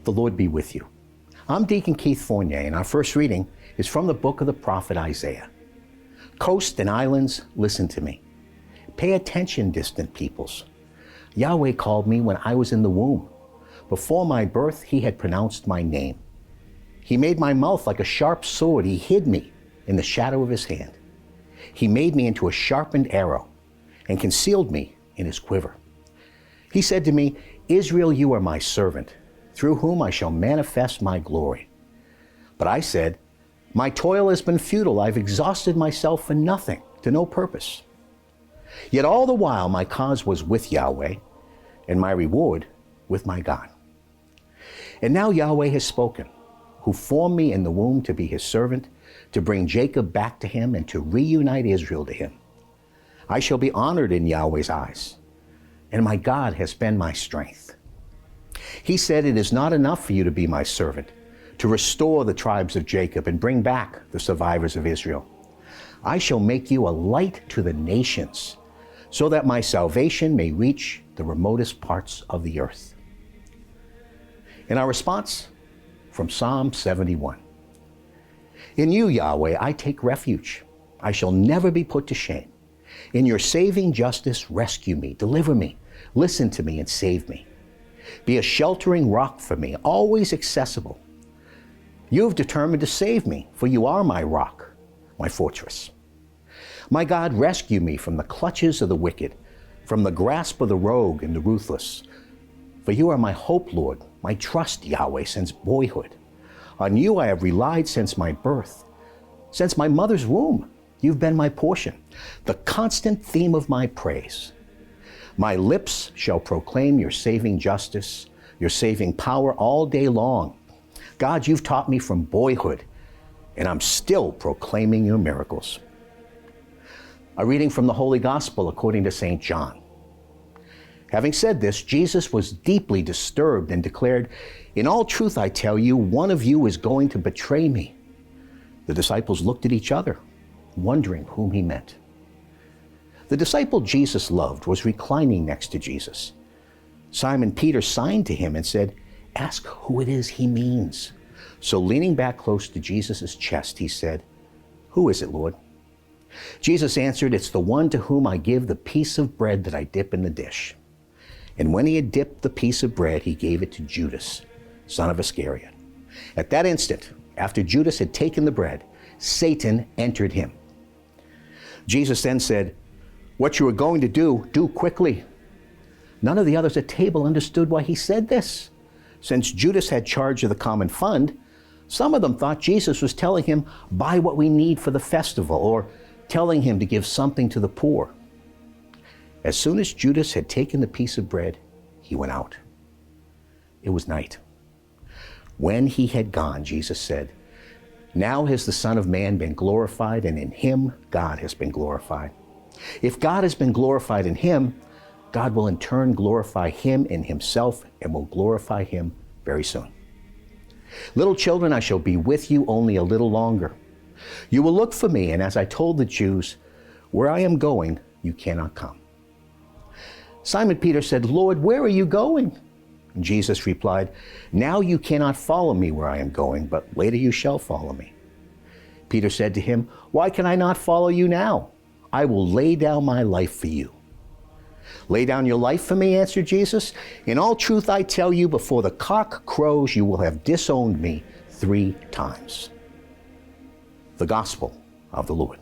The Lord be with you. I'm Deacon Keith Fournier, and our first reading is from the book of the prophet Isaiah. Coast and islands, listen to me. Pay attention, distant peoples. Yahweh called me when I was in the womb. Before my birth, he had pronounced my name. He made my mouth like a sharp sword. He hid me in the shadow of his hand. He made me into a sharpened arrow and concealed me in his quiver. He said to me, Israel, you are my servant, through whom I shall manifest my glory. But I said, my toil has been futile. I've exhausted myself for nothing, to no purpose. Yet all the while my cause was with Yahweh, and my reward with my God. And now Yahweh has spoken, who formed me in the womb to be his servant, to bring Jacob back to him and to reunite Israel to him. I shall be honored in Yahweh's eyes, and my God has been my strength. He said, it is not enough for you to be my servant, to restore the tribes of Jacob and bring back the survivors of Israel. I shall make you a light to the nations, so that my salvation may reach the remotest parts of the earth. In our response, from Psalm 71. In you, Yahweh, I take refuge. I shall never be put to shame. In your saving justice, rescue me, deliver me, listen to me, and save me. Be a sheltering rock for me, always accessible. You have determined to save me, for you are my rock, my fortress. My God, rescue me from the clutches of the wicked, from the grasp of the rogue and the ruthless. For you are my hope, Lord, my trust, Yahweh, since boyhood. On you I have relied since my birth. Since my mother's womb, you've been my portion, the constant theme of my praise. My lips shall proclaim your saving justice, your saving power all day long. God, you've taught me from boyhood, and I'm still proclaiming your miracles. A reading from the Holy Gospel according to St. John. Having said this, Jesus was deeply disturbed and declared, in all truth I tell you, one of you is going to betray me. The disciples looked at each other, wondering whom he meant. The disciple Jesus loved was reclining next to Jesus. Simon Peter signed to him and said, ask who it is he means. So leaning back close to Jesus' chest, he said, who is it, Lord? Jesus answered, it's the one to whom I give the piece of bread that I dip in the dish. And when he had dipped the piece of bread, he gave it to Judas, son of Iscariot. At that instant, after Judas had taken the bread, Satan entered him. Jesus then said, what you are going to do, do quickly. None of the others at table understood why he said this. Since Judas had charge of the common fund, some of them thought Jesus was telling him, buy what we need for the festival, or telling him to give something to the poor. As soon as Judas had taken the piece of bread, he went out. It was night. When he had gone, Jesus said, now has the Son of Man been glorified, and in him God has been glorified. If God has been glorified in him, God will in turn glorify him in himself and will glorify him very soon. Little children, I shall be with you only a little longer. You will look for me, and as I told the Jews, where I am going, you cannot come. Simon Peter said, Lord, where are you going? And Jesus replied, now you cannot follow me where I am going, but later you shall follow me. Peter said to him, why can I not follow you now? I will lay down my life for you. Lay down your life for me, answered Jesus. In all truth I tell you, before the cock crows, you will have disowned me 3 times. The Gospel of the Lord.